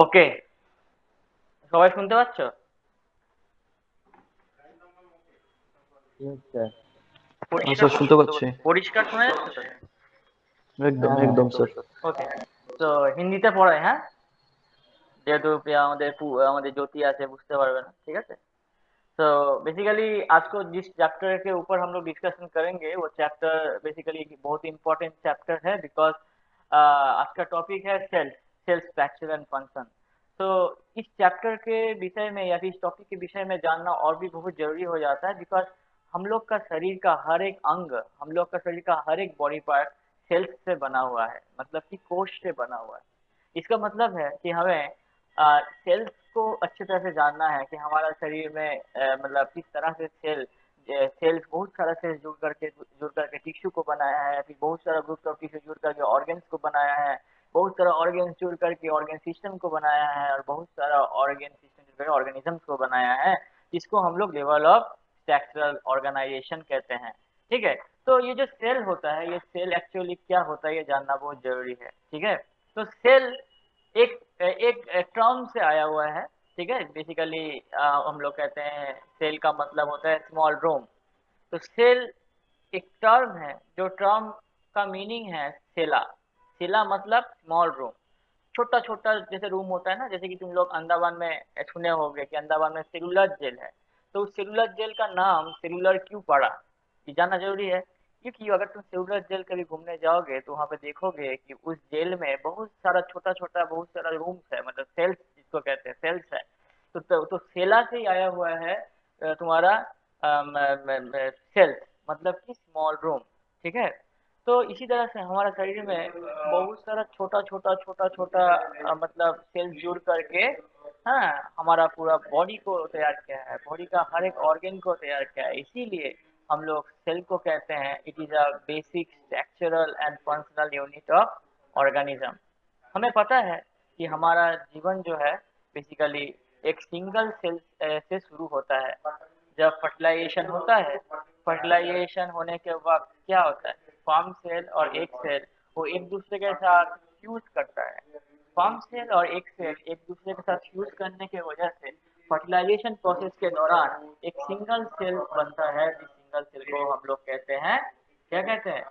ওকে, সবাই শুনতে পাচ্ছ? Yes sir. পরিষ্কার স্যার শুনতে পাচ্ছি। পরিষ্কার শোনা যাচ্ছে তো? একদম হ্যাঁ হ্যাঁ। একদম স্যার। ওকে, তো হিন্দিতে পড়াই, হ্যাঁ, যেহেতু আমাদের আমাদের ज्योति আছে, बुझते पारबे ना, ठीक है। तो बेसिकली आज को जिस चैप्टर के ऊपर हम लोग डिस्कशन करेंगे वो चैप्टर बेसिकली बहुत इंपॉर्टेंट चैप्टर है, बिकॉज आज का टॉपिक है self self structure and function. तो इस चैप्टर के विषय में या फिर इस टॉपिक के विषय में जानना और भी बहुत जरूरी हो जाता है, बिकॉज हम लोग का शरीर का हर एक अंग, हम लोग का शरीर का हर एक बॉडी पार्ट सेल्फ से बना हुआ है, मतलब कि कोश से बना हुआ है। इसका मतलब है कि हमें सेल्स को अच्छी तरह से जानना है कि हमारा शरीर में मतलब किस तरह से सेल्स बहुत सारा सेल्स जुड़ करके टिश्यू को बनाया है, फिर बहुत सारा ग्रुप ऑफ टिश्यू जुड़ करके ऑर्गन्स को बनाया है, बहुत सारा ऑर्गन्स जुड़ करके ऑर्गन सिस्टम को बनाया है, और बहुत सारा ऑर्गन सिस्टम जुड़ करके ऑर्गेनिजम्स को बनाया है, जिसको हम लोग लेवल ऑफ स्ट्रक्चरल ऑर्गेनाइजेशन कहते हैं। ठीक है। तो ये जो सेल होता है, ये सेल एक्चुअली क्या होता है, ये जानना बहुत जरूरी है। ठीक है। तो सेल एक एक टर्म से आया हुआ है। ठीक है। बेसिकली हम लोग कहते हैं सेल का मतलब होता है स्मॉल रूम। तो सेल एक टर्म है, जो टर्म का मीनिंग है सेला। सेला मतलब स्मॉल रूम, छोटा छोटा जैसे रूम होता है ना, जैसे कि तुम लोग अंडमान में सुने होंगे कि अंडमान में सेलुलर जेल है। तो उस सेलुलर जेल का नाम सेलुलर क्यों पड़ा, ये जानना जरूरी है। क्योंकि अगर तुम सेलुलर जेल कभी घूमने जाओगे तो वहाँ पे देखोगे कि उस जेल में बहुत सारा छोटा छोटा बहुत सारा रूम्स है, मतलब सेल्स जिसको कहते हैं, सेल्स है। तो सेला से ही आया हुआ है तुम्हारा सेल्स, मतलब कि स्मॉल रूम। ठीक है। तो इसी तरह से हमारा शरीर में बहुत सारा छोटा छोटा छोटा छोटा मतलब सेल जुड़ करके, हाँ, हमारा पूरा बॉडी को तैयार किया है, बॉडी का हर एक ऑर्गन को तैयार किया है। इसीलिए हम लोग सेल को कहते हैं it is a basic structural and functional unit of organism. हमें पता है कि हमारा जीवन जो है बेसिकली एक सिंगल सेल से शुरू होता है। जब फर्टिलाइजेशन होता है, फर्टिलाइजेशन होने के बाद क्या होता है, स्पर्म सेल और एक सेल वो एक दूसरे के साथ फ्यूज करता है। स्पर्म सेल और एक सेल एक दूसरे के साथ फ्यूज करने की वजह से फर्टिलाइजेशन प्रोसेस के दौरान एक सिंगल सेल बनता है, जिस सिंगल सेल को हम लोग कहते हैं, क्या कहते हैं,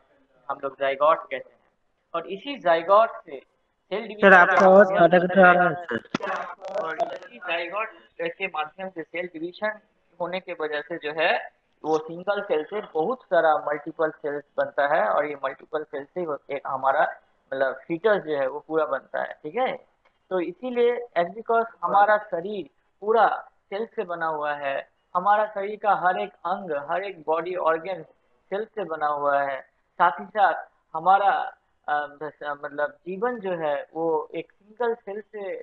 हम लोग जाइगोट कहते हैं। और इसी जाइगोट से सेल सर डिवीजन के आपका आवाज माध्यम कटा कटा आ रहा है से, सर। और इसी जाइगोट के माध्यम से सेल डिवीजन होने के वजह से जो है वो सिंगल सेल से बहुत सारा मल्टीपल सेल्स बनता है, और ये मल्टीपल सेल से एक हमारा मतलब फीचर्स जो है वो पूरा बनता है। ठीक है। तो इसीलिए एज बिकॉज हमारा शरीर पूरा सेल से बना हुआ है, हमारा शरीर का हर एक अंग, हर एक बॉडी ऑर्गन सेल से बना हुआ है, साथ ही साथ हमारा मतलब जीवन जो है वो एक सिंगल सेल से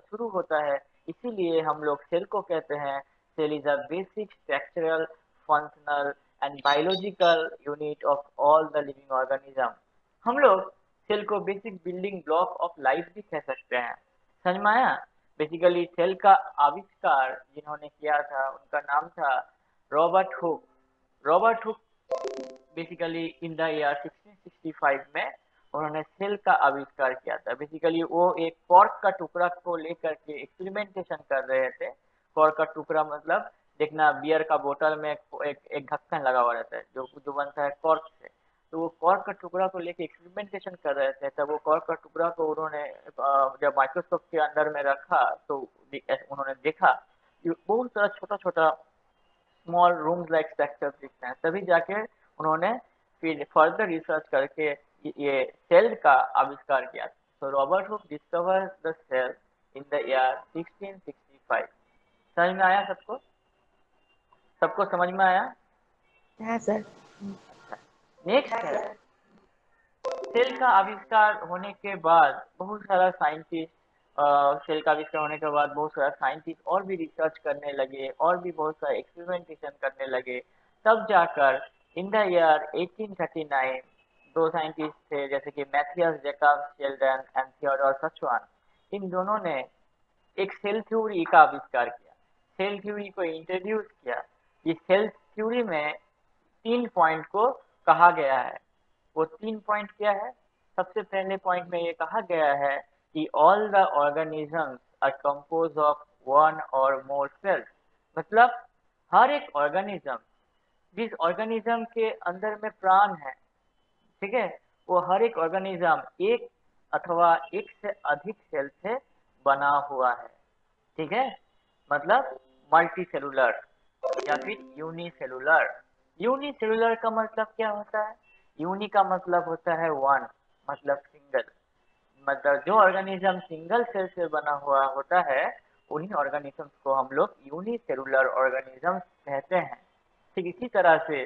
शुरू होता है। इसीलिए हम लोग सेल को कहते हैं cell is a basic structural functional and biological unit of all the living organism. हम लोग सेल को basic building block of life भी कह सकते हैं। समझ में आया? बेसिकली सेल का आविष्कार जिन्होंने किया था उनका नाम था Robert Hooke. Robert Hooke basically in the year 1665 में उन्होंने सेल का आविष्कार किया था। बेसिकली वो एक कॉर्क का टुकड़ा को लेकर के एक्सपेरिमेंटेशन कर रहे थे। कॉर्क का टुकड़ा मतलब देखना, बियर का बोतल में एक ढक्कन लगा हुआ रहता है जो जो बनता है कॉर्क से। तो वो कॉर्क का टुकड़ा को लेके एक्सपेरिमेंटेशन कर रहे थे, तब वो कॉर्क का टुकड़ा को उन्होंने जब माइक्रोस्कोप के अंदर में रखा तो उन्होंने देखा कि बहुत सारा छोटा छोटा स्मॉल रूम्स लाइक स्ट्रक्चर दिखते हैं। तभी जाके उन्होंने फिर फर्दर रिसर्च करके ये सेल का आविष्कार किया। तो Robert Hooke discover the cell in the year 1665। समझ में आया सबको? सबको समझ में आया? हाँ सर। नेक्स्ट है, सेल का आविष्कार होने के बाद बहुत सारा साइंटिस्ट, सेल का आविष्कार होने के बाद बहुत सारा साइंटिस्ट और भी रिसर्च करने लगे और भी बहुत सारा एक्सपेरिमेंटेशन करने लगे। तब जाकर इन द ईयर 1839 दो साइंटिस्ट थे जैसे कि Matthias Jakob Schleiden and Theodor Schwann. इन दोनों ने एक सेल थ्योरी का आविष्कार किया, सेल थ्योरी को इंट्रोड्यूस किया। इस सेल थ्योरी में 3 पॉइंट को कहा गया है। वो 3 पॉइंट क्या है? सबसे पहले पॉइंट में ये कहा गया है कि all the organisms are compose of one or more sales. मतलब हर एक ऑर्गेनिज्म, जिस ऑर्गेनिज्म के अंदर में प्राण है, ठीक है, वो हर एक ऑर्गेनिज्म एक अथवा एक से अधिक सेल से बना हुआ है, ठीक है। मतलब मल्टी सेलुलर या फिर यूनिसेलुलर। यूनिसेलुलर का मतलब क्या होता है? यूनि का मतलब होता है वन, मतलब सिंगल। मतलब जो ऑर्गेनिज्म सिंगल सेल से बना हुआ होता है, उन्हीं ऑर्गेनिजम्स को हम लोग यूनिसेलुलर ऑर्गेनिज्म कहते हैं। ठीक इसी तरह से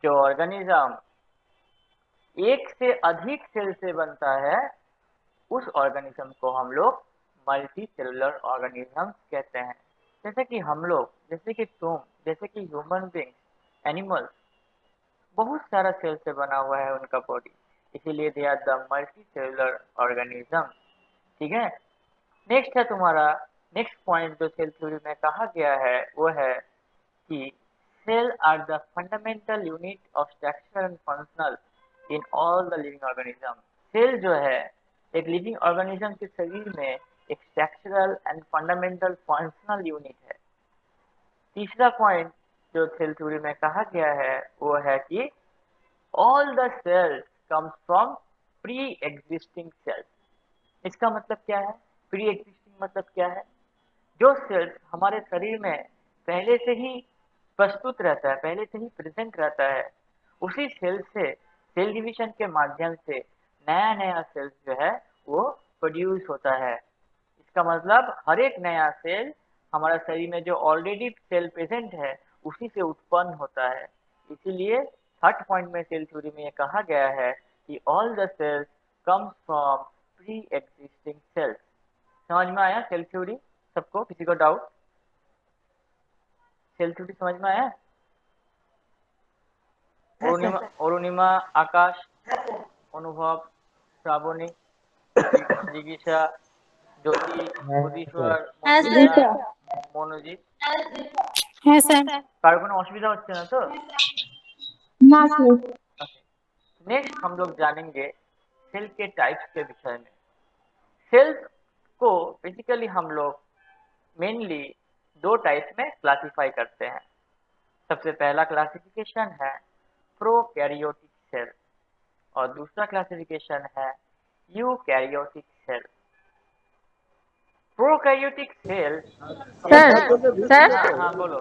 जो ऑर्गेनिज्म एक से अधिक सेल से बनता है, उस ऑर्गेनिज्म को हम लोग मल्टी सेलुलर ऑर्गेनिज्म कहते हैं। जैसे कि हम लोग, जैसे कि तुम, जैसे कि ह्यूमन बींग, एनिमल्स, बहुत सारा सेल से बना हुआ है उनका बॉडी, इसीलिए they are the multi cellular organism. ठीक है। नेक्स्ट है तुम्हारा, नेक्स्ट पॉइंट जो सेल थ्योरी में कहा गया है वो है कि cell are the fundamental unit of structure and functional in all the living organism. Cell जो है एक लिविंग ऑर्गेनिज्म के शरीर में एक structural and fundamental functional unit है। तीसरा पॉइंट जो सेल थ्योरी में कहा गया है वो है कि all the sales comes from pre existing cells. इसका मतलब क्या है? प्री एग्जिस्टिंग मतलब क्या है? जो सेल्स हमारे शरीर में पहले से ही प्रस्तुत रहता है, पहले से ही प्रेजेंट रहता है, उसी सेल से सेल डिवीजन के माध्यम से नया नया सेल्स जो है वो प्रोड्यूस होता है। इसका मतलब हर एक नया सेल हमारा शरीर में जो ऑलरेडी सेल प्रेजेंट है उसी से उत्पन्न होता है। इसीलिए थर्ड पॉइंट में सेल थ्योरी में ये कहा गया है कि all the sales comes from pre existing cells. समझ में आया सेल थ्योरी सबको? किसी को डाउट? सेल थ्योरी समझ में आया? अरुणिमा, अरुणिमा, आकाश, अनुभव, श्रावणी, जिगीषा, ज्योति, বুদ্ধিশ্বর, হ্যাঁ মঞ্জিতা, স্যার। মনোজিৎ। হ্যাঁ স্যার। কারো কোনো অসুবিধা হচ্ছে না তো? না স্যার। नेक्स्ट हम लोग जानेंगे सेल के टाइप्स के विषय में। सेल्स को बेसिकली हम लोग मेनली दो टाइप में क्लासिफाई करते हैं। सबसे पहला क्लासिफिकेशन है प्रोकैरियोटिक सेल और दूसरा क्लासिफिकेशन है eukaryotic cell. Prokaryotic cell sir sir हाँ हाँ बोलो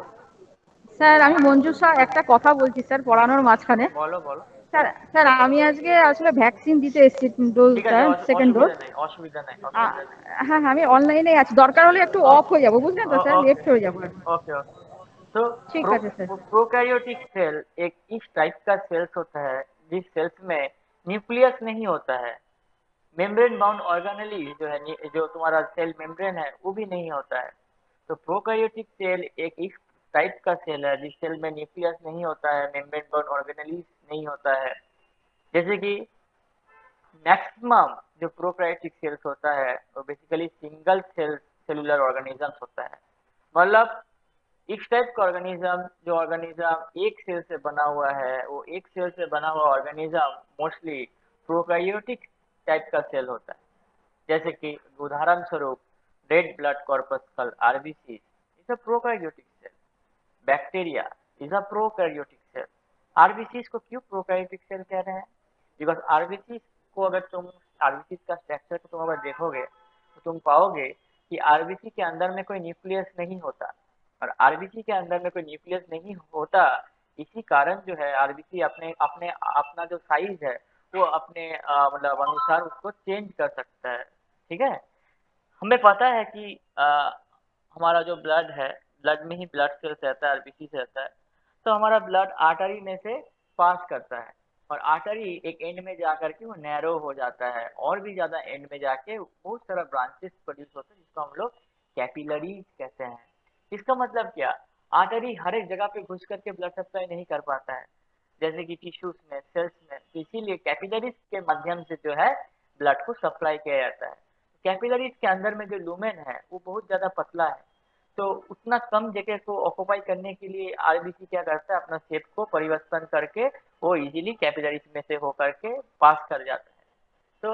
স্যার আমি মঞ্জুষা একটা কথা বলছি স্যার পড়ানোর মাঝখানে। बोलो बोलो। স্যার স্যার আমি আজকে আসলে ভ্যাকসিন দিতে এসেছি ঠিক ডোজটা আছে, সেকেন্ড ডোজ। অসুবিধা নাই, অসুবিধা নাই, অসুবিধা নাই। হ্যাঁ হ্যাঁ আমি অনলাইনে আছি, দরকার হলে একটু অফ হয়ে যাবো বুঝলেন তো স্যার, ओके লেফট হয়ে যাবো। Okay okay. तो ঠিক আছে স্যার। प्रोकैरियोटिक सेल एक इस टाइप का सेल्स होता है जिस सेल्स में न्यूक्लियस नहीं होता है। मेम्ब्रेन बाउंड ऑर्गेनेली जो है, जो तुम्हारा सेल मेम्ब्रेन है वो भी नहीं होता है। तो प्रोकैरियोटिक सेल एक इस टाइप का सेल है जिस सेल में न्यूक्लियस नहीं होता है, मेम्ब्रेन बाउंड ऑर्गेनेली नहीं होता है। जैसे कि मैक्सिमम जो प्रोकैरियोटिक सेल्स होता है वो basically single cell cellular organisms होता है। मतलब इस टाइप का ऑर्गेनिज्म, जो ऑर्गेनिज्म एक सेल से बना हुआ है, वो एक सेल से बना हुआ ऑर्गेनिज्म मोस्टली प्रोकैरियोटिक टाइप का सेल होता है। जैसे कि उदाहरण स्वरूप red blood corpuscle RBC is a prokaryotic cell. Bacteria is a prokaryotic cell. RBC को क्यों प्रोकैरियोटिक सेल कह रहे हैं? बिकॉज आरबीसी को अगर तुम आरबीसी का स्ट्रक्चर को तुम अगर देखोगे तो तुम पाओगे कि आरबीसी के अंदर में कोई न्यूक्लियस नहीं होता। और आरबीसी के अंदर में कोई न्यूक्लियस नहीं होता, इसी कारण जो है आरबीसी अपने अपने अपना जो साइज है वो अपने मतलब अनुसार उसको चेंज कर सकता है। ठीक है। हमें पता है कि हमारा जो ब्लड है, ब्लड में ही ब्लड सेल्स रहता है, आरबीसी से रहता है। तो हमारा ब्लड आर्टरी में से पास करता है और आर्टरी एक एंड में जाकर के वो नैरो हो जाता है और भी ज्यादा एंड में जाके बहुत सारा ब्रांचेस प्रोड्यूस होते हैं जिसको हम लोग कैपिलरीज कहते हैं। इसका मतलब क्या? आर्टरी हर एक जगह पे घुस करके ब्लड सप्लाई नहीं कर पाता है, जैसे कि टिश्यूज में, सेल्स में। तो इसीलिए कैपिलरीज के माध्यम से जो है ब्लड को सप्लाई किया जाता है। कैपिलरीज के अंदर में जो लूमेन है वो बहुत ज्यादा पतला है, तो उतना कम जगह को ऑक्यूपाई करने के लिए आरबीसी क्या करता है, अपना शेप को परिवर्तन करके वो इजीली कैपिलरीज में से होकर के पास कर जाता है। तो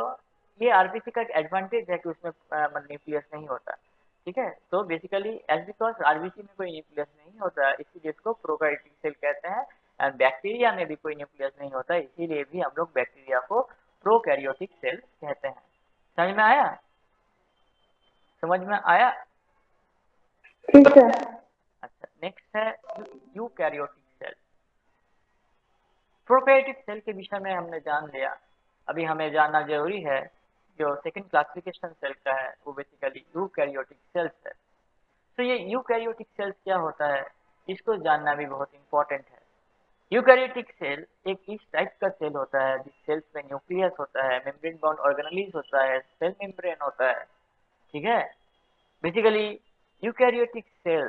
ये आरबीसी का एक एडवांटेज है कि उसमें न्यूक्लियस नहीं होता। ठीक है, तो बेसिकली एज बिकॉज आरबीसी में कोई न्यूक्लियस नहीं होता इसीलिए इसको प्रोकैरियोटिक सेल कहते हैं। एंड बैक्टीरिया में भी कोई न्यूक्लियस नहीं होता इसीलिए भी हम लोग बैक्टीरिया को प्रोकैरियोटिक सेल कहते हैं। समझ में आया? समझ में आया? ठीक है। अच्छा, नेक्स्ट है यूकैरियोटिक सेल। प्रोकैरियोटिक सेल के विषय में हमने जान लिया, अभी हमें जानना जरूरी है जो सेकंड क्लासिफिकेशन सेल का है वो बेसिकली यूकैरियोटिक सेल्स है। तो ये यूकैरियोटिक सेल्स क्या होता है इसको जानना भी बहुत इंपॉर्टेंट है। यूकैरियोटिक सेल एक इस टाइप का सेल होता है जिस सेल्स में न्यूक्लियस होता है, मेम्ब्रेन बाउंड ऑर्गेनेलिज होता है, सेल मेम्ब्रेन होता है। ठीक है, बेसिकली यूकैरियोटिक सेल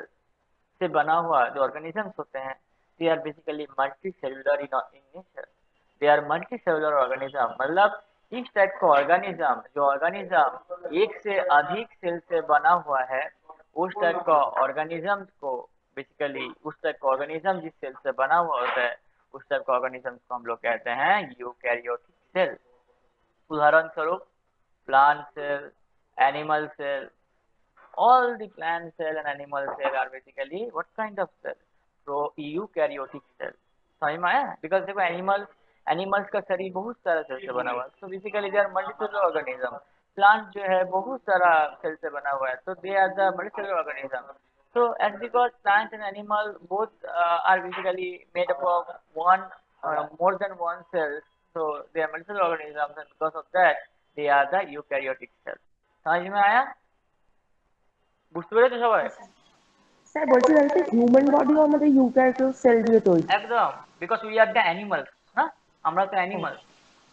से बना हुआ जो ऑर्गेनिजम्स होते हैं they are basically multi cellular in nature. They are multi cellular organism, मतलब इस टाइप का ऑर्गेनिज्म जो ऑर्गेनिज्म एक से अधिक सेल से बना हुआ है उस टाइप का ऑर्गेनिज्म को बेसिकली उस टाइप का ऑर्गेनिज्म जिस सेल से बना हुआ होता है उस टाइप का ऑर्गेनिज्म को हम लोग कहते हैं यूकैरियोटिक सेल। उदाहरण स्वरूप plant cell, animal cell, all the plant cell and animal cell are basically what kind of cell? Pro eukaryotic cell। समझ में आया? बिकॉज देखो एनिमल्स का शरीर बहुत सारा सेल से बना हुआ है, तो basically they are multicellular organism. Plant जो है बहुत सारा सेल से बना हुआ है, तो they are the multicellular organism. So as because plant and animal both are basically made up of one more than one cell, so they are multicellular organisms and because of that they are the eukaryotic cells। समझ में आया? বুঝতে পেরেছো সবাই? Sir বলছি তাহলে human বডিও আমাদের eukaryotic sell দিয়ে তৈরি। একদম, because we are the animals না, আমরা তো অ্যানিমাল,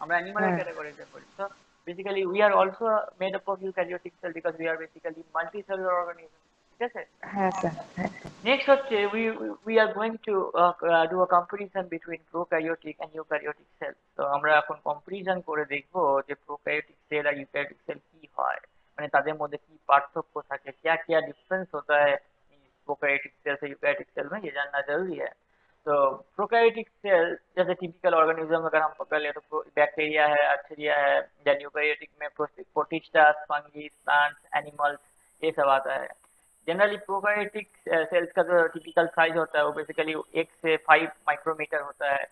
আমরা অ্যানিমালের হ্যাঁ ক্যাটাগরিতে পড়ি। তো basically we are also made up of eukaryotic cell because we are basically multi cellular organism. ঠিক আছে, হ্যাঁ স্যার হ্যাঁ। নেক্সট হচ্ছে we are going to do a comparison between prokaryotic and eukaryotic cell. তো আমরা এখন কম্পারিজন করে দেখবো যে প্রোক্যারিওটিক সেল আর ইউক্যারিওটিক সেল কি হয়, মানে তাদের মধ্যে কি पार्थक्य থাকে, क्या क्या डिफरेंस होता है प्रोकैरियोटिक सेल से यूकैरियोटिक सेल में, ये जानना जरूरी है। तो प्रोकैरियोटिक सेल जैसे टिपिकल ऑर्गेनिज्म अगर हम पकड़ ले तो बैक्टीरिया है, आर्चेरिया है, देन यूकैरियोटिक में प्रोटिस्टा, फंगी, प्लांट्स, एनिमल्स, ये सब आता है। जनरली प्रोकैरियोटिक सेल्स का जो टिपिकल साइज होता है वो बेसिकली 1 से 5 माइक्रोमीटर होता है।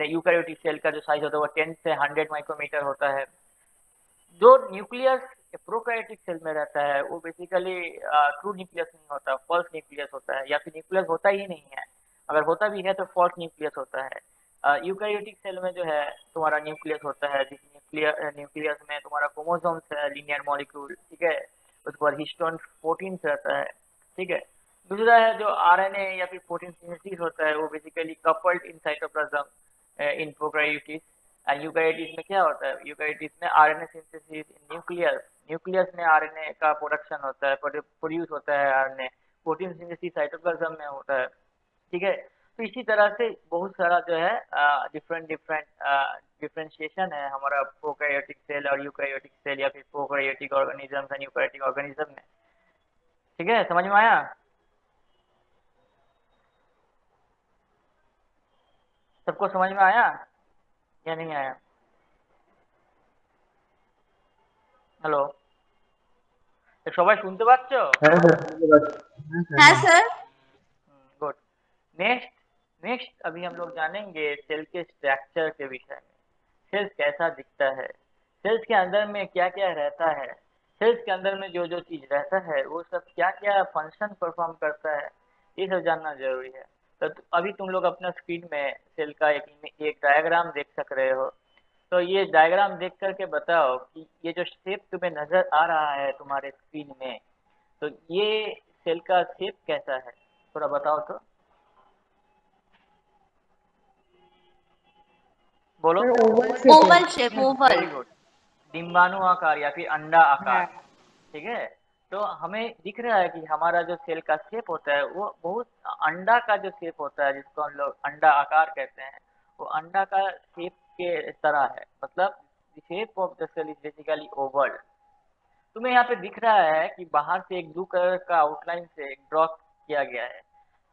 यूकैरियोटिक सेल का जो साइज होता है वो 10 से 100 माइक्रोमीटर होता है। जो न्यूक्लियस प्रोकैरियोटिक सेल में रहता है वो बेसिकली ट्रू न्यूक्लियस नहीं होता, फॉल्स न्यूक्लियस होता है, या फिर न्यूक्लियस होता ही नहीं है, अगर होता भी है तो फॉल्स न्यूक्लियस होता है। यूकैरियोटिक सेल में जो है तुम्हारा न्यूक्लियस होता है, जिस न्यूक्लियस में तुम्हारा क्रोमोसोम्स है, लीनियर मॉलिक्यूल, ठीक है, उसके बाद हिस्टोन प्रोटीन्स रहता है। ठीक है, दूसरा है जो आरएनए या फिर प्रोटीन सिंथेसिस होता है वो basically coupled in cytoplasm in prokaryotic. And eukaryotes में क्या होता है, यूकैरियोटिस में RNA synthesis in nucleus, nucleus में आरएनए का प्रोडक्शन होता है, प्रोड्यूस होता है आरएनए, प्रोटीन सिंथेसिस साइटोप्लाज्म में होता है। ठीक है, तो इसी तरह से बहुत सारा जो है डिफरेंट डिफरेंट डिफरेंशिएशन है हमारा प्रोकैरियोटिक सेल और यूकैरियोटिक सेल या फिर prokaryotic organisms and eukaryotic organism में। ठीक है, समझ में आया? सबको समझ में आया या नहीं आया? হ্যালো, সবাই শুনতে পাচ্ছো? হ্যাঁ স্যার বুঝতে পারছি। হ্যাঁ স্যার। गुड। नेक्स्ट नेक्स्ट अभी हम लोग जानेंगे सेल के स्ट्रक्चर के विषय में। सेल्स कैसा दिखता है, सेल्स के अंदर में क्या क्या रहता है, सेल्स के अंदर में जो जो चीज रहता है वो सब क्या क्या फंक्शन परफॉर्म करता है, ये सब जानना जरूरी है। तो अभी तुम लोग अपना स्क्रीन में सेल का एक डायग्राम देख सक रहे हो। तो ये डायग्राम देख करके बताओ कि ये जो शेप तुम्हें नजर आ रहा है तुम्हारे स्क्रीन में, तो ये सेल का शेप कैसा है, थोड़ा बताओ तो, बोलो। স্যার ওভাল শেপে। Oval shape oval. Very good, डिम्बाणु आकार या फिर अंडा आकार। হ্যাঁ ठीक है, तो हमें दिख रहा है कि हमारा जो सेल का शेप होता है वो बहुत अंडा का जो शेप होता है जिसको हम लोग अंडा आकार कहते हैं, वो अंडा का शेप के तरह है, मतलब shape of the cell is basically oval. तुम्हें यहाँ पे दिख रहा है कि बाहर से एक ब्लू कलर का आउटलाइन से ड्रॉ किया गया है।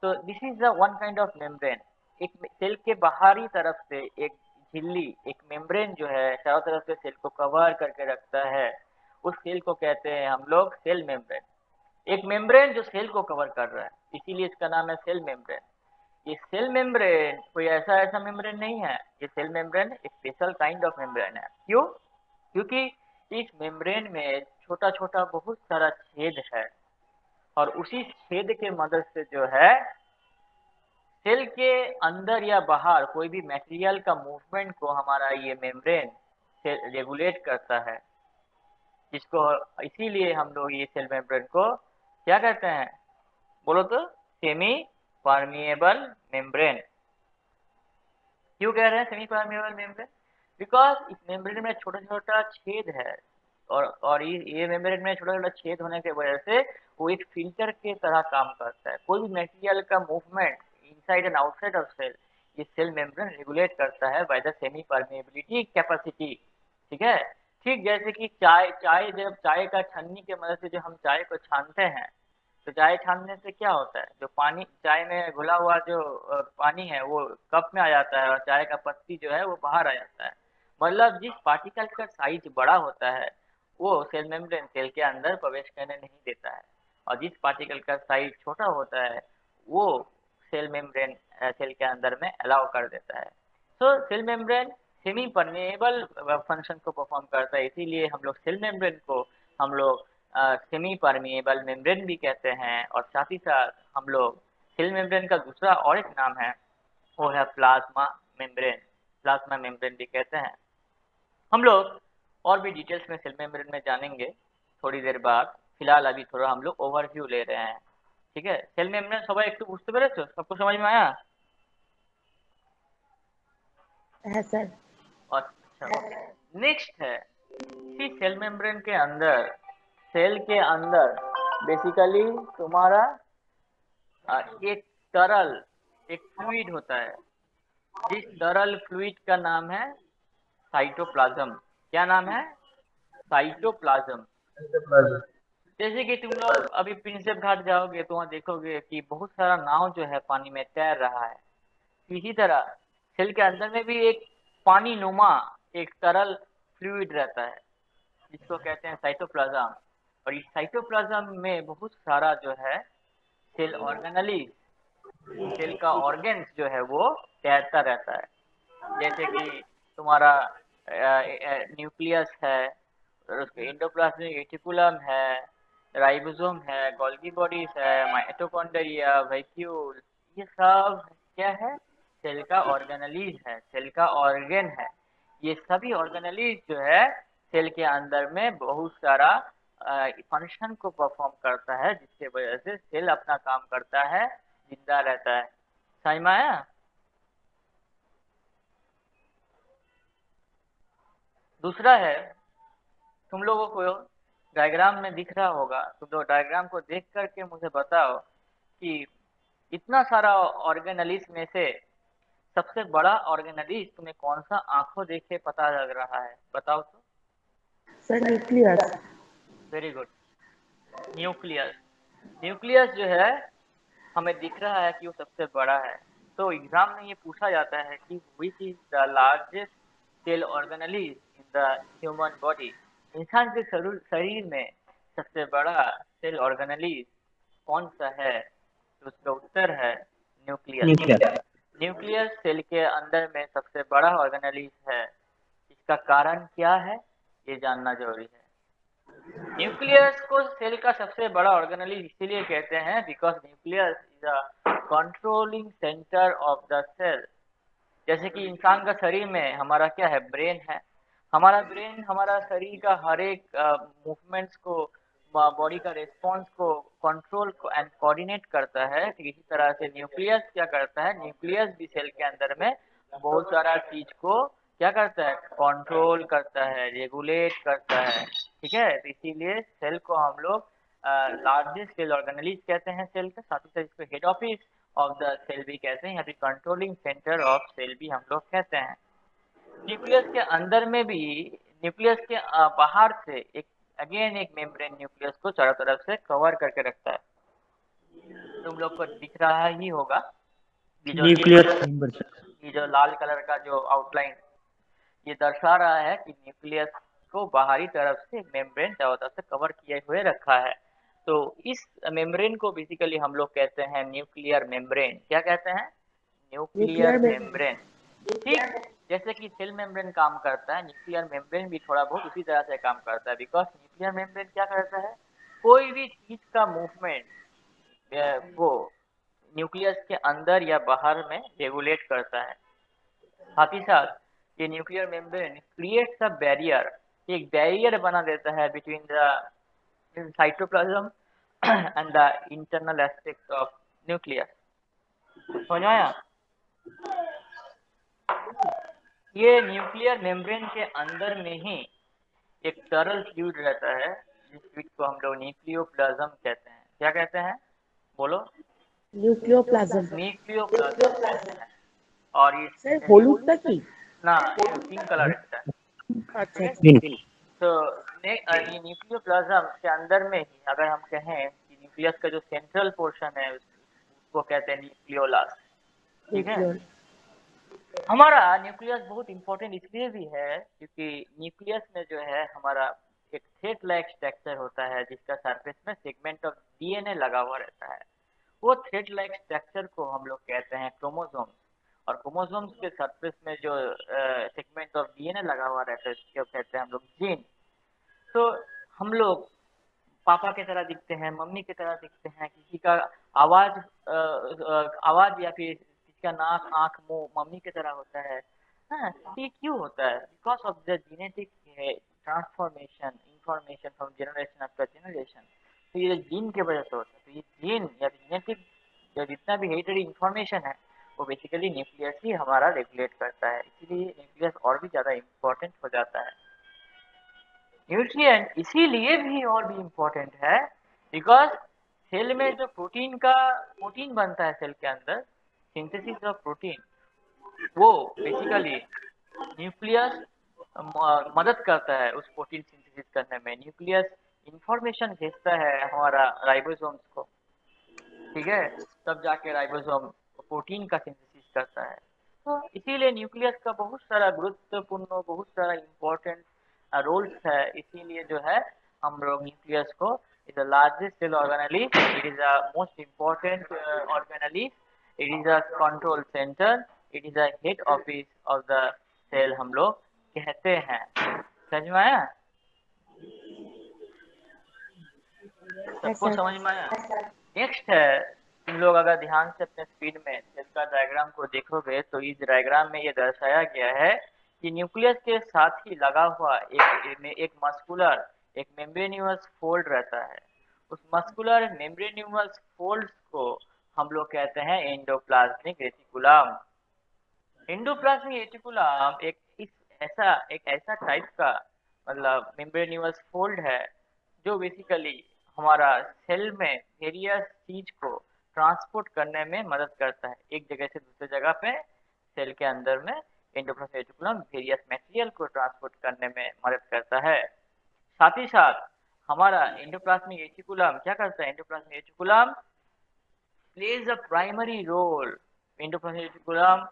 तो this is the one kind of membrane. एक सेल के बाहरी तरफ से एक झिल्ली, एक मेम्ब्रेन जो है चारों तरफ से सेल को कवर करके रखता है, उस सेल को कहते हैं हम लोग सेल मेम्ब्रेन। एक मेम्ब्रेन जो सेल को कवर कर रहा है, इसीलिए इसका नाम है सेल मेम्ब्रेन। ये सेल मेम्ब्रेन कोई ऐसा मेम्ब्रेन नहीं है, ये सेल मेम्ब्रेन एक स्पेशल काइंड ऑफ मेम्ब्रेन है। क्यों? क्योंकि इस मेम्ब्रेन में छोटा छोटा बहुत सारा छेद है, और उसी छेद के मदद से जो है सेल के अंदर या बाहर कोई भी मटेरियल का मूवमेंट को हमारा ये मेम्ब्रेन से रेगुलेट करता है, जिसको इसीलिए हम लोग ये सेल मेम्ब्रेन को क्या कहते हैं, बोलो तो? Semi permeable membrane. क्यों कह रहे हैं सेमी परमिएबल मेम्ब्रेन? बिकॉज इस मेम्ब्रेन में छोटा छोटा छेद है, और ये मेम्ब्रेन में छोटा छोटा छेद होने की वजह से वो एक फिल्टर के तरह काम करता है। कोई भी मटेरियल का movement inside and outside of cell, ये सेल मेम्ब्रेन रेगुलेट करता है by the semi permeability capacity. ठीक है? ठीक जैसे कि जब चाय का छन्नी के मदद से जो हम चाय को छानते हैं, तो चाय छानने से क्या होता है, जो पानी चाय में घुला हुआ जो पानी है वो कप में आ जाता है, और चाय का पत्ती जो है वो बाहर आ जाता है। मतलब जिस पार्टिकल का साइज बड़ा होता है वो सेल मेम्ब्रेन सेल के अंदर प्रवेश करने नहीं देता है, और जिस पार्टिकल का साइज छोटा होता है वो सेल मेम्ब्रेन सेल के अंदर में अलाउ कर देता है। तो cell membrane semi permeable function को परफॉर्म करता है, इसीलिए हम लोग सेल मेम्ब्रेन को हम लोग सेमी परमिएबल मेम्ब्रेन भी कहते हैं। और साथ ही साथ हम लोग सेल मेम्ब्रेन का दूसरा और एक नाम है, वो है प्लाज्मा मेम्ब्रेन। प्लाज्मा मेम्ब्रेन भी कहते हैं। हम लोग और भी डिटेल्स में सेल मेम्ब्रेन में जानेंगे थोड़ी देर बाद। फिलहाल अभी थोड़ा हम लोग ओवरव्यू ले रहे हैं। ठीक है? सेल मेम्ब्रेन সবাই একটু বুঝতে পেরেছো? सबको समझ में आया? है सर। अच्छा, नेक्स्ट है कि सेल मेम्ब्रेन के अंदर, सेल के अंदर बेसिकली तुम्हारा एक तरल, एक फ्लूइड होता है, जिस तरल फ्लूइड का नाम है साइटोप्लाज्म। क्या नाम है? साइटोप्लाज्म। जैसे कि तुम लोग अभी प्रिंसेप घाट जाओगे तो वहाँ देखोगे कि बहुत सारा नाव जो है पानी में तैर रहा है। इसी तरह सेल के अंदर में भी एक पानी नुमा एक तरल फ्लूइड रहता है, जिसको कहते हैं साइटोप्लाज्म। और इस साइटोप्लाज्म में बहुत सारा जो है सेल ऑर्गेनेलिज, सेल का ऑर्गेन्स जो है वो तैरता रहता है। जैसे कि तुम्हारा न्यूक्लियस है, और उसके एंडोप्लाज्मिक रेटिकुलम है, राइबोसोम है, गोल्गी बॉडीज है, माइटोकॉन्ड्रिया, वैक्यूल, ये सब क्या है? सेल का ऑर्गेनेलिज है, सेल का ऑर्गेन है। ये सभी ऑर्गेनेलिज जो है सेल के अंदर में बहुत सारा फंक्शन को परफॉर्म करता है, जिसके वजह से सेल अपना काम करता है, जिंदा रहता है। समझ में आया? दूसरा है, तुम लोगों को डायग्राम में दिख रहा होगा, तुम लोग डायग्राम को देख करके मुझे बताओ कि इतना सारा ऑर्गेनेलिज में से सबसे बड़ा ऑर्गेनेलिज तुम्हें कौन सा आंखों देखे पता लग रहा है? बताओ तो। Sir nucleus. Very good, nucleus. Nucleus जो है हमें दिख रहा है कि वो सबसे बड़ा है। तो एग्जाम में ये पूछा जाता है कि which is the largest cell organelles in the human body. इंसान के शरीर में सबसे बड़ा सेल ऑर्गेनेलिज कौन सा है? तो उसका उत्तर है न्यूक्लियस। न्यूक्लियस सेल के अंदर में सबसे बड़ा ऑर्गेनेलिज है। इसका कारण क्या है ये जानना जरूरी है। न्यूक्लियस को सेल का सबसे बड़ा ऑर्गेनेलिज इसीलिए कहते हैं because nucleus is a controlling centre of the cell. जैसे कि इंसान का शरीर में हमारा क्या है? ब्रेन है। हमारा ब्रेन हमारा शरीर का हर एक मूवमेंट्स को, बॉडी का रिस्पॉन्स को कंट्रोल एंड कोऑर्डिनेट करता है। तो इसी तरह से न्यूक्लियस क्या करता है? न्यूक्लियस भी सेल के अंदर में बहुत सारा चीज को क्या करता है? कंट्रोल करता है, रेगुलेट करता है। ठीक है? तो इसीलिए सेल को हम लोग लार्जेस्ट सेल ऑर्गेनेलिज कहते हैं सेल का। साथ ही साथ इसको head office of the cell भी कहते हैं, या फिर कंट्रोलिंग सेंटर ऑफ सेल भी हम लोग कहते हैं। न्यूक्लियस के अंदर में भी, न्यूक्लियस के बाहर से एक अगेन एक मेम्ब्रेन न्यूक्लियस को चारों तरफ से कवर करके रखता है। तुम लोग को दिख रहा ही होगा ये जो न्यूक्लियस चैम्बर। ये जो लाल कलर का जो आउटलाइन ये दर्शा रहा है कि न्यूक्लियस को बाहरी तरफ से मेम्ब्रेन चारों तरफ से कवर किए हुए रखा है। तो इस मेम्ब्रेन को बेसिकली हम लोग कहते हैं न्यूक्लियर मेम्ब्रेन। क्या कहते हैं? न्यूक्लियर न्यूक्लियर में मेम्ब्रेन। ठीक जैसे कि सेल मेम्ब्रेन काम करता है, न्यूक्लियर मेम्ब्रेन भी थोड़ा बहुत उसी तरह से काम करता है। बिकॉज न्यूक्लियर मेम्ब्रेन क्या करता है, कोई भी चीज का मूवमेंट वो न्यूक्लियस के अंदर या बाहर में रेगुलेट करता है। साथ ही साथ ये nuclear membrane creates a barrier, एक बैरियर बना देता है between the cytoplasm and the internal aspect of nucleus. समझ में आया? ये न्यूक्लियर मेम्ब्रेन के अंदर में ही एक तरल फ्लूइड रहता है, जिस फ्लूइड को हम लोग न्यूक्लियोप्लाज्म कहते हैं। क्या कहते हैं? बोलो। न्यूक्लियोप्लाज्म। न्यूक्लियोप्लाज्म कहते हैं। और सर ये হলুদটা কি? ना पिंक कलर रहता है। আচ্ছা ठीक है। আচ্ছা। तो ये न्यूक्लियोप्लाज्म के अंदर में ही अगर हम कहें कि न्यूक्लियस का जो सेंट्रल पोर्शन है उसको कहते हैं न्यूक्लियोलस। ठीक है। নিউক্লিয়র। हमारा न्यूक्लियस बहुत इंपॉर्टेंट इसलिए भी है क्योंकि न्यूक्लियस में जो है हमारा एक थ्रेड लाइक स्ट्रक्चर होता है, जिसका सरफेस में सेगमेंट ऑफ डीएनए लगा हुआ रहता है। वो थ्रेड लाइक स्ट्रक्चर को हम लोग कहते हैं क्रोमोसोम्स। और क्रोमोसोम्स के सरफेस में जो सेगमेंट ऑफ डीएनए लगा हुआ रहता है उसको कहते हैं हम लोग जीन। तो हम लोग पापा की तरह दिखते हैं, मम्मी की तरह दिखते हैं, किसी का आवाज आवाज या फिर किसी का नाक आंख मुंह मम्मी की तरह होता है। हाँ, ये क्यों होता है? Because of the genetic transformation information from generation after generation. तो ये जीन की वजह से होता है। तो ये जीन या जेनेटिक या जितना भी हेरिडिटरी इंफॉर्मेशन है वो बेसिकली न्यूक्लियस ही हमारा रेगुलेट करता है। इसीलिए न्यूक्लियस और भी ज्यादा इम्पोर्टेंट हो जाता है। न्यूट्रिएंट इसीलिए भी और भी इम्पोर्टेंट है बिकॉज सेल में जो प्रोटीन बनता है सेल के अंदर, सिंथेसिस ऑफ प्रोटीन, वो बेसिकली न्यूक्लियस मदद करता है उस प्रोटीन सिंथेसिस करने में। न्यूक्लियस इंफॉर्मेशन भेजता है हमारा राइबोसोम्स को। ठीक है। तब जाके राइबोसोम प्रोटीन का सिंथेसिस करता है। तो इसीलिए न्यूक्लियस का बहुत सारा गुरुत्वपूर्ण बहुत सारा इम्पोर्टेंट रोल्स है। इसीलिए जो है हम लोग न्यूक्लियस को is the largest cell organelle, it is the most important organelle, it is the control centre, it is the head office of the cell हम लोग कहते हैं। समझ में आया? सबको समझ में आया? नेक्स्ट है, तुम लोग अगर ध्यान से अपने स्क्रीन में सेल का डायग्राम को देखोगे तो इस डायग्राम में ये दर्शाया गया है कि न्यूक्लियस के साथ ही लगा हुआ एक मस्कुलर एक मेम्ब्रेनियस फोल्ड रहता है। उस मस्कुलर मेम्ब्रेनियस फोल्ड को हम लोग कहते हैं एंडोप्लाज्मिक रेटिकुलम। एंडोप्लाज्मिक रेटिकुलम एक ऐसा टाइप का मतलब मेम्ब्रेनियस फोल्ड है जो बेसिकली हमारा सेल में वेरियस चीज को ट्रांसपोर्ट करने में मदद करता है, एक जगह से दूसरे जगह पे। सेल के अंदर में एंडोप्लाज्मिक रेटिकुलम वेरियस मटेरियल को ट्रांसपोर्ट करने में मदद करता है। साथ ही साथ हमारा एंडोप्लाज्मिक रेटिकुलम क्या करता है? Endoplasmic reticulum plays a primary role. Endoplasmic reticulum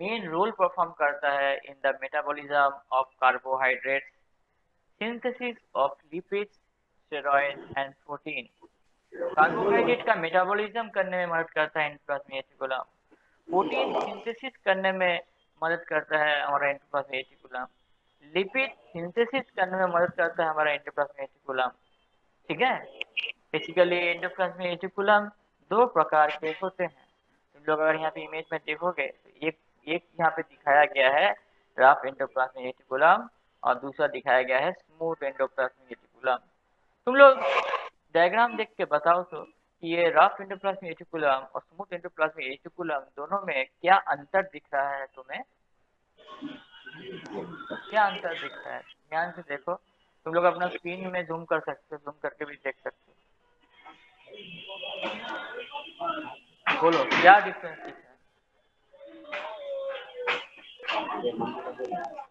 main role perform करता है in the metabolism of carbohydrates, synthesis of lipids, steroid and protein. Carbohydrate का मेटाबॉलिज्म करने में मदद करता है एंडोप्लाज्मिक रेटिकुलम। प्रोटीन सिंथेसिस करने में मदद करता है हमारा एंडोप्लाज्मिक रेटिकुलम। लिपिड सिंथेसिस करने में मदद करता है हमारा एंडोप्लाज्मिक रेटिकुलम। ठीक है। बेसिकली एंडोप्लाज्मिक रेटिकुलम दो प्रकार के होते हैं। तुम लोग अगर यहाँ पे इमेज में देखोगे तो एक एक यहाँ पे दिखाया गया है रफ एंडोप्लाज्मिक रेटिकुलम और दूसरा दिखाया गया है स्मूथ एंडोप्लाज्मिक रेटिकुलम। तुम लोग डायग्राम देख के बताओ तो कि ये रफ एंडोप्लाज्मिक रेटिकुलम और स्मूथ एंडोप्लाज्मिक रेटिकुलम दोनों में क्या अंतर दिख रहा है तुम्हें? क्या अंतर दिख रहा है? ध्यान से देखो। तुम लोग अपना स्क्रीन में जूम कर सकते हो, जूम करके भी देख सकते हो। बोलो क्या डिफरेंस दिख रहा है?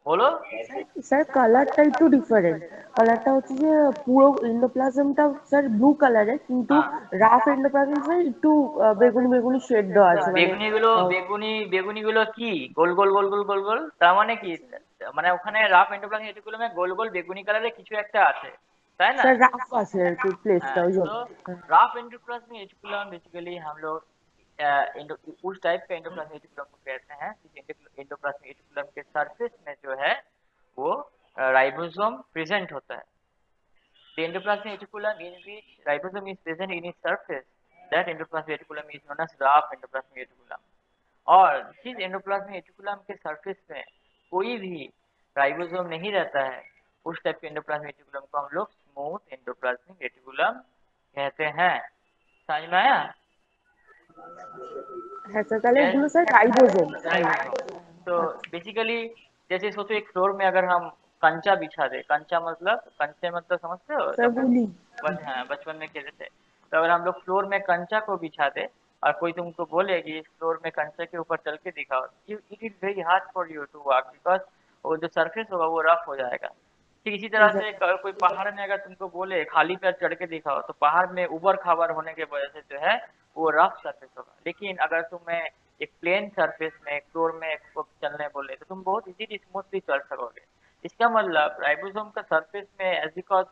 बोलो। স্যার কালারটা একটু ডিফারেন্ট। কালারটা হচ্ছে যে পুরো এন্ডোপ্লাজমটা স্যার ব্লু কালারের, কিন্তু हाँ, রাফ এন্ডোপ্লাজম স্যার একটু বেগুনি বেগুনি শেড দেওয়া আছে, মানে বেগুনি গুলো কি গোল গোল গোল গোল গোল গোল, তার মানে কি? মানে ওখানে রাফ এন্ডোপ্লাজমিক রেটিকুলামে গোল গোল বেগুনি কালারের কিছু একটা আছে, তাই না? স্যার রাফ আছে আর কি প্লেসটা हाँ, ওই জন্য। तो राफ एंडोप्लाज्मिक रेटिकुलम बेसिकली हम लोग उस टाइप का एंडोप्लाज्मिक रेटिकुलम को कहते हैं जिस एंडोप्लाज्मिक रेटिकुलम के सरफेस में जो है वो राइबोसोम प्रेजेंट होता है। The endoplasmic reticulum in which ribosome is present in its surface, that endoplasmic reticulum is known as rough endoplasmic reticulum। और जिस एंडोप्लाज्मिक रेटिकुलम के सरफेस में कोई भी राइबोसोम नहीं रहता है उस टाइप के एंडोप्लाज्मिक रेटिकुलम को हम लोग स्मूथ एंडोप्लाज्मिक रेटिकुलम कहते हैं। समझ में आया? হ্যাঁ স্যার, তাহলে Yes, এগুলো স্যার রাইবোজোম। राइबोसोम। तो बेसिकली जैसे सोचो एक फ्लोर में अगर हम कंचा बिछा दे, कंचा मतलब कंचे मतलब समझते हो স্যার जब বলি हाँ बचपन में खेलते थे, तो अगर हम लोग फ्लोर में कंचा को बिछा दे और कोई तुमको बोले कि इस फ्लोर में कंचे के ऊपर चल के दिखाओ, it is very hard for you to walk because वो जो सरफेस होगा वो रफ हो जाएगा। ठीक इसी तरह से कोई पहाड़ में अगर तुमको बोले खाली पैर चढ़ के दिखाओ तो पहाड़ में उबड़ खाबड़ होने की वजह से जो है वो रफ सरफेस होगा। लेकिन अगर तुम्हें एक प्लेन सरफेस में फ्लोर में चलने बोले तो तुम बहुत इजीली स्मूथली चल सकोगे। इसका मतलब राइबोसोम का सरफेस में as because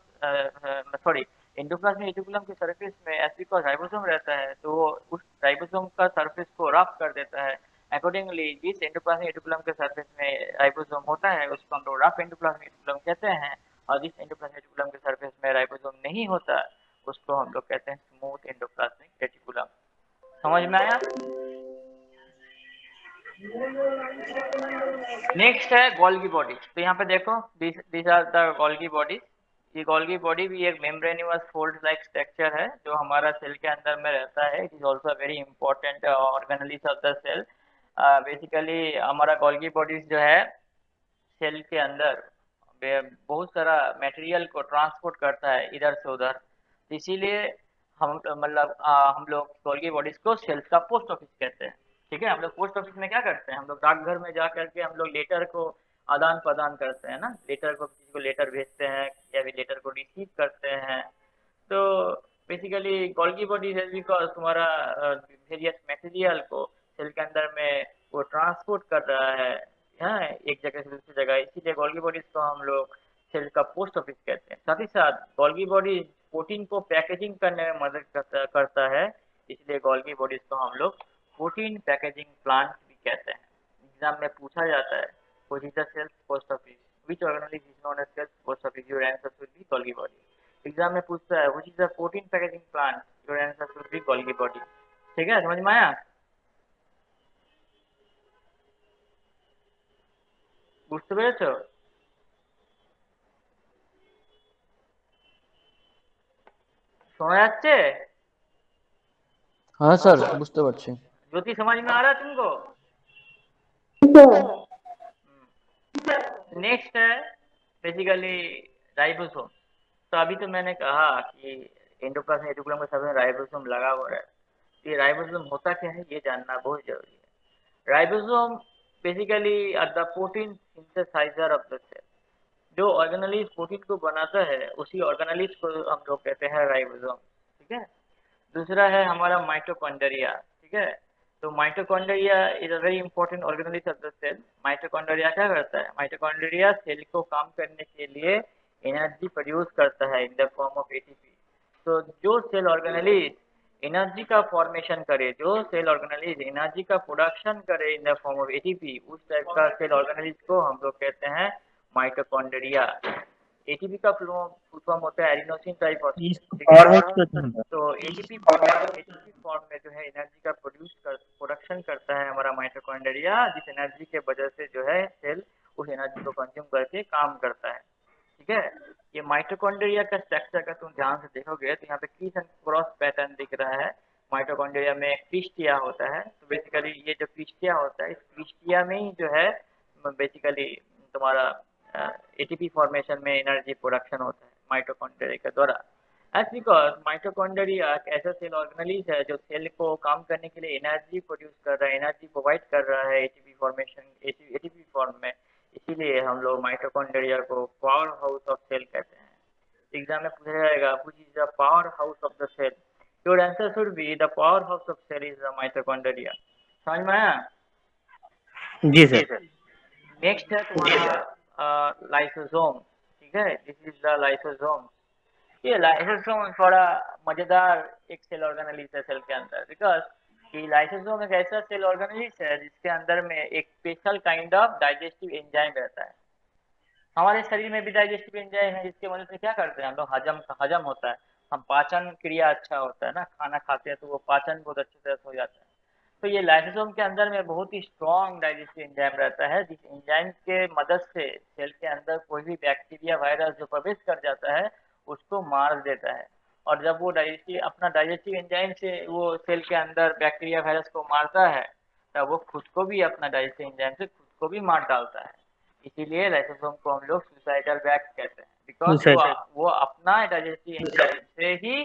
sorry endoplasmic reticulum के सरफेस में एज बिकॉज राइबोसोम रहता है तो वो उस राइबोसोम का सरफेस को रफ कर देता है। अकॉर्डिंगली जिस एंडोप्लाज्मिक रेटिकुलम के सरफेस में राइबोसोम होता है उसको हम लोग रफ एंडोप्लाज्मिक रेटिकुलम कहते हैं, और जिस एंडोप्लाज्मिक रेटिकुलम के सरफेस में राइबोसोम नहीं होता उसको हम लोग कहते हैं स्मूथ एंडोप्लाज्मिक रेटिकुलम। समझ में आया? नेक्स्ट है गोल्गी बॉडी। तो यहाँ पे देखो this are the Golgi body. ये गोल्गी बॉडी भी एक मेम्ब्रेनियस फोल्ड लाइक स्ट्रक्चर है जो हमारा सेल के अंदर में रहता है। It is also very important organelles of the cell. Basically हमारा गोल्गी बॉडीज जो है सेल के अंदर बहुत सारा मटेरियल को ट्रांसपोर्ट करता है इधर से उधर, इसीलिए हम मतलब हम लोग गोल्गी बॉडीज को सेल्स का पोस्ट ऑफिस कहते हैं। ठीक है, हम लोग पोस्ट ऑफिस में क्या करते हैं, हम लोग डाकघर में जा करके हम लोग लेटर को आदान प्रदान करते हैं ना, लेटर को किसी को लेटर भेजते हैं या फिर लेटर को रिसीव करते हैं। तो बेसिकली गोल्गी बॉडी है बिकॉज तुम्हारा वेरियस मटेरियल को सेल के अंदर में वो ट्रांसपोर्ट कर रहा है हाँ एक जगह से दूसरी जगह, इसीलिए गोल्गी बॉडीज को हम लोग सेल का पोस्ट ऑफिस कहते हैं। साथ ही साथ गोल्गी बॉडी प्रोटीन को पैकेजिंग करने में मदद करता है, इसलिए गोल्गी बॉडीज को हम लोग प्रोटीन पैकेजिंग प्लांट भी कहते हैं। एग्जाम में पूछा जाता है which is the cell post office, which organelle is known as cell post office, your answer should be Golgi body. Exam में पूछता है which is the protein packaging plant, your answer should be Golgi body. ठीक है, समझ में आया? বুঝতে পেরেছো? শোনা যাচ্ছে? हाँ सर बुझते पारছি। ज्योति समझ में आ रहा है तुमको? नेक्स्ट है बेसिकली राइबोसोम। तो अभी तो मैंने कहा कि एंडोप्लाज्मिक रेटिकुलम के साथ में राइबोसोम लगा हुआ है। ये राइबोसोम होता क्या है ये जानना बहुत जरूरी है। Ribosome basically are the protein synthesiser of the cell. जो ऑर्गेनेलिस प्रोटीन को बनाता है उसी ऑर्गेनेलिस को हम लोग कहते हैं राइबोसोम। ठीक है, दूसरा है हमारा माइटोकॉन्ड्रिया। ठीक है, तो mitochondria is a very important organelles of the cell. Mitochondria क्या करता है, माइटोकॉन्ड्रिया सेल को काम करने के लिए एनर्जी प्रोड्यूस करता है in the form of ATP. तो जो सेल ऑर्गेनेलिस एनर्जी का फॉर्मेशन करे, जो सेल ऑर्गेनेलिस एनर्जी का प्रोडक्शन करे in the form of ATP, उस टाइप का सेल ऑर्गेनेलिस को हम लोग कहते हैं माइटोकॉन्ड्रिया। एटीपी का फुल फॉर्म होता है एडिनोसिन ट्राइफॉस्फेट। तो एटीपी फॉर्म में जो है एनर्जी का प्रोडक्शन करता है हमारा माइटोकॉन्ड्रिया, जिस एनर्जी के वजह से जो है सेल उस एनर्जी को कंज्यूम करके काम करता है। ठीक है, ये माइटोकॉन्ड्रिया का स्ट्रक्चर का तुम ध्यान से देखोगे तो यहाँ पे क्रीज एंड क्रॉस पैटर्न दिख रहा है। माइटोकॉन्ड्रिया में क्रिस्टिया होता है, तो बेसिकली ये जो क्रिस्टिया होता है इस क्रिस्टिया में ही जो है बेसिकली तुम्हारा एटीपी फॉर्मेशन में एनर्जी प्रोडक्शन होता है माइटोकॉन्ड्रिया के द्वारा। एज बिकॉज माइटोकॉन्ड्रिया एक ऐसा सेल ऑर्गेनेलिस है जो सेल को काम करने के लिए एनर्जी प्रोड्यूस कर रहा है, एनर्जी प्रोवाइड कर रहा है एटीपी फॉर्मेशन एटीपी फॉर्म में, इसीलिए हम लोग माइटोकॉन्ड्रिया को पावर हाउस ऑफ सेल कहते हैं। एग्जाम में पूछा जाएगा which is the power house of the cell, your answer should be the power house of cell is the mitochondria. समझ में आया? जी सर। नेक्स्ट है तुम्हारा लाइसोसोम, ठीक है, दिस इज द लाइसोसोम। ये लाइसोसोम थोड़ा मजेदार एक सेल ऑर्गेनेलिस है सेल के अंदर, बिकॉज कि लाइसोसोम एक ऐसा सेल ऑर्गेनेलिस है जिसके अंदर में एक special kind of digestive enzyme रहता है। हमारे शरीर में भी डाइजेस्टिव एंजाइम है जिसके मदद से क्या करते हैं हम लोग, हजम हजम होता है, हम पाचन क्रिया अच्छा होता है ना, खाना खाते हैं तो वो पाचन बहुत अच्छी तरह से हो जाता है। तो ये लाइसोसोम के अंदर में बहुत ही स्ट्रॉन्ग डाइजेस्टिव एंजाइम रहता है, जिस एंजाइम के मदद से सेल के अंदर कोई भी बैक्टीरिया वायरस जो प्रवेश कर जाता है उसको मार देता है। और जब वो डाइजेस्टिव एंजाइम से वो सेल के अंदर बैक्टीरिया वायरस को मारता है, तब वो खुद को भी अपना डाइजेस्टिव एंजाइम से खुद को भी मार डालता है। इसीलिए लाइसोसोम को हम लोग सुसाइडल बैग कहते हैं, बिकॉज वो अपना डाइजेस्टिव एंजाइम से ही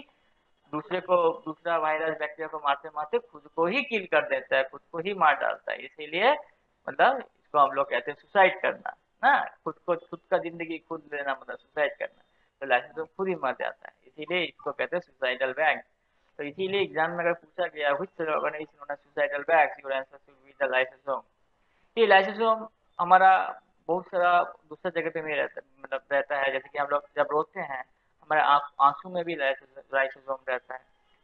दूसरे को, दूसरा वायरस बैक्टीरिया को मारते मारते खुद को ही किल कर देता है, खुद को ही मार डालता है। इसीलिए मतलब इसको हम लोग कहते हैं सुसाइड करना ना, खुद को, खुद का जिंदगी खुद लेना मतलब सुसाइड करना। तो लाइसोसोम खुद ही मर जाता है, इसीलिए इसको कहते हैं सुसाइडल बैग। तो इसीलिए एग्जाम में अगर पूछा गया which cell organisation known as suicidal bag, your answer should be the lysosome. ये लाइसोसोम हमारा बहुत सारा दूसरा जगह पे भी रहता, मतलब रहता है, जैसे कि हम लोग जब रोते हैं हमारे आंसू में भी लाइसोसोम रहता है।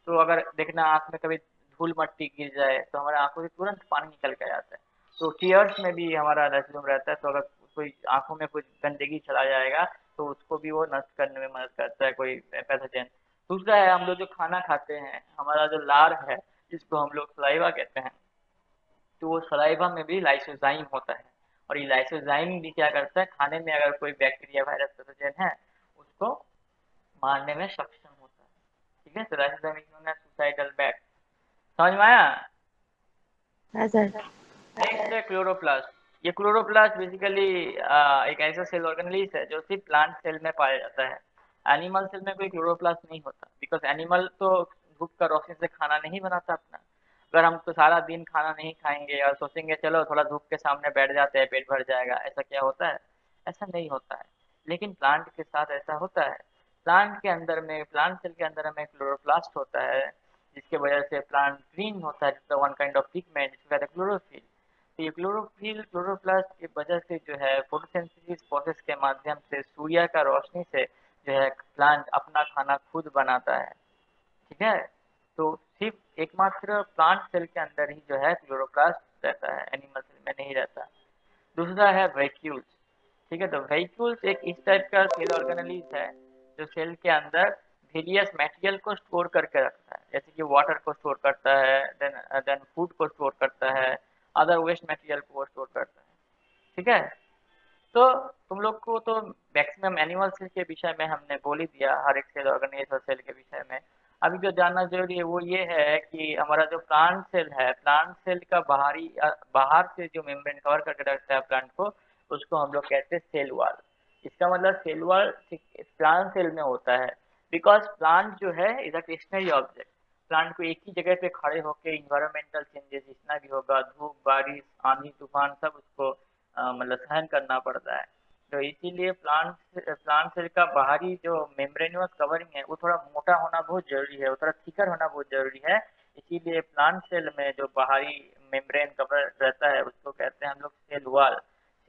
तो अगर देखना आंख में कभी धूल मट्टी गिर जाए तो हमारे आंखों से तुरंत पानी निकल के आता है, तो टीयर्स में भी हमारा लाइसोसोम रहता है। तो अगर कोई आंखों में कुछ गंदगी चला जाएगा तो उसको भी वो नष्ट करने में मदद करता है, कोई पैथोजन। दूसरा है हम लोग जो खाना खाते हैं, हमारा जो लार है जिसको हम लोग सलाइवा कहते हैं, तो वो सलाइवा में भी लाइसोजाइम होता है। और ये लाइसोजाइम भी क्या करता है, खाने में अगर कोई बैक्टीरिया वायरस पैथोजन है उसको मारने में सक्षम होता है, ठीक है। तो lysozyme is known as suicidal bag. समझ में आया? हाँ सर। नेक्स्ट है क्लोरोप्लास्ट। ये क्लोरोप्लास्ट बेसिकली एक ऐसा सेल ऑर्गेनेलिस है जो सिर्फ प्लांट सेल में पाया जाता है। एनिमल सेल में कोई क्लोरोप्लास्ट नहीं होता, बिकॉज एनिमल तो धूप का रोशनी से खाना नहीं बनाता अपना। अगर हम तो सारा दिन खाना नहीं खाएंगे और सोचेंगे चलो थोड़ा धूप के सामने बैठ जाते हैं पेट भर जाएगा, ऐसा क्या होता है? ऐसा नहीं होता है। लेकिन प्लांट के साथ ऐसा होता है। प्लांट के अंदर में, प्लांट सेल के अंदर में क्लोरोप्लास्ट होता है, जिसके वजह से प्लांट ग्रीन होता है, वन काइंड ऑफ पिगमेंट जिसको कहते हैं क्लोरोफिल। तो ये क्लोरोफिल, क्लोरोप्लास्ट की वजह से जो है फोटोसिंथेसिस प्रोसेस के माध्यम से सूर्य का रोशनी से जो है प्लांट अपना खाना खुद बनाता है, ठीक है। तो सिर्फ एकमात्र प्लांट सेल के अंदर ही जो है क्लोरोप्लास्ट रहता है, एनिमल सेल में नहीं रहता। दूसरा है वैक्यूल्स, ठीक है। तो वैक्यूल्स एक इस टाइप का सेल ऑर्गेनेलिस है जो सेल के अंदर वेरियस मटेरियल को स्टोर करके रखता है, जैसे कि वाटर को स्टोर करता है, देन फूड को स्टोर करता है, अदर वेस्ट मटेरियल को स्टोर करता है, ठीक है। तो तुम लोग को तो मैक्सिमम एनिमल सेल के विषय में हमने बोल ही दिया, हर एक सेल ऑर्गेनाइज और सेल के विषय में। अभी जो जानना जरूरी है वो ये है कि हमारा जो प्लांट सेल है, प्लांट सेल का बाहर से जो मेम्ब्रेन कवर करके रखता है प्लांट को, उसको हम लोग कहते हैं सेल वॉल। इसका मतलब सेल वॉल प्लांट सेल में होता है, बिकॉज प्लांट जो है is a stationary object. Plant को एक ही जगह पे खड़े होकर इन्वायरमेंटल चेंजेस जितना भी होगा, धूप, बारिश, आंधी तूफान, सब उसको मतलब सहन करना पड़ता है। तो इसीलिए प्लांट सेल का बाहरी जो मेम्ब्रेनियस कवरिंग है वो थोड़ा मोटा होना बहुत जरूरी है, वो थोड़ा थिकर होना बहुत जरूरी है। इसीलिए प्लांट सेल में जो बाहरी मेम्ब्रेन कवर रहता है उसको कहते हैं हम लोग सेल वॉल।